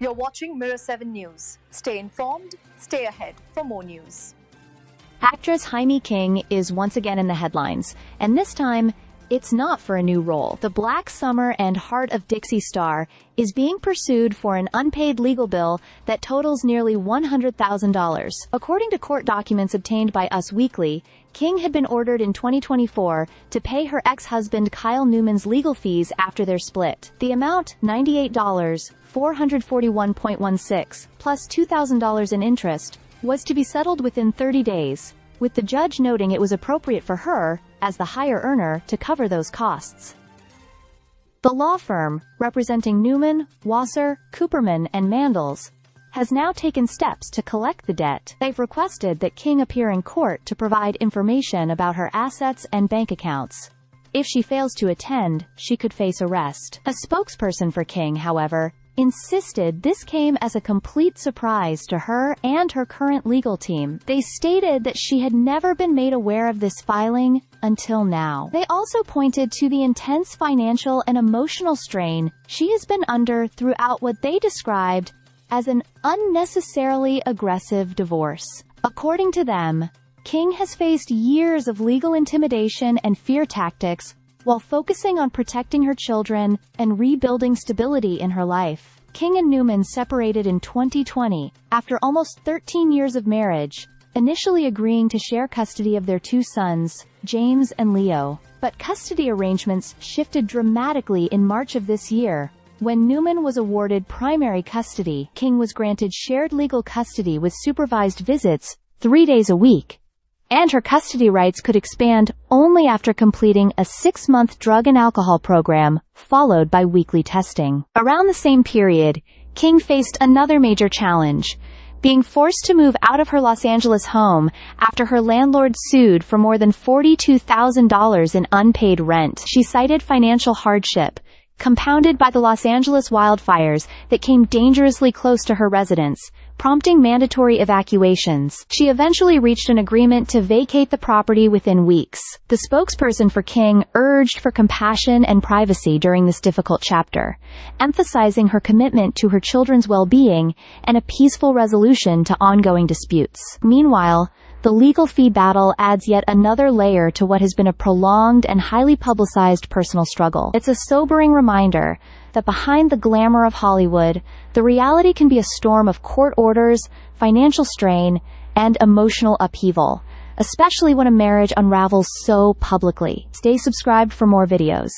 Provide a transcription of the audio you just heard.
You're watching Mirror 7 News. Stay informed, stay ahead for more news. Actress Jaime King is once again in the headlines, and this time, it's not for a new role. The Black Summer and Heart of Dixie star is being pursued for an unpaid legal bill that totals nearly $100,000. According to court documents obtained by Us Weekly, King had been ordered in 2024 to pay her ex-husband Kyle Newman's legal fees after their split. The amount, $98, $441.16, plus $2,000 in interest, was to be settled within 30 days, with the judge noting it was appropriate for her, as the higher earner, to cover those costs. The law firm, representing Newman, Wasser, Cooperman, and Mandels, has now taken steps to collect the debt. They've requested that King appear in court to provide information about her assets and bank accounts. If she fails to attend, she could face arrest. A spokesperson for King, however, insisted this came as a complete surprise to her and her current legal team. They stated that she had never been made aware of this filing until now. They also pointed to the intense financial and emotional strain she has been under throughout what they described as an unnecessarily aggressive divorce. According to them, King has faced years of legal intimidation and fear tactics while focusing on protecting her children and rebuilding stability in her life. King and Newman separated in 2020, after almost 13 years of marriage, initially agreeing to share custody of their two sons, James and Leo. But custody arrangements shifted dramatically in March of this year. When Newman was awarded primary custody, King was granted shared legal custody with supervised visits 3 days a week, and her custody rights could expand only after completing a 6-month drug and alcohol program, followed by weekly testing. Around the same period, King faced another major challenge, being forced to move out of her Los Angeles home after her landlord sued for more than $42,000 in unpaid rent. She cited financial hardship, compounded by the Los Angeles wildfires that came dangerously close to her residence, prompting mandatory evacuations. She eventually reached an agreement to vacate the property within weeks. The spokesperson for King urged for compassion and privacy during this difficult chapter, emphasizing her commitment to her children's well-being and a peaceful resolution to ongoing disputes. Meanwhile, the legal fee battle adds yet another layer to what has been a prolonged and highly publicized personal struggle. It's a sobering reminder that behind the glamour of Hollywood, the reality can be a storm of court orders, financial strain, and emotional upheaval, especially when a marriage unravels so publicly. Stay subscribed for more videos.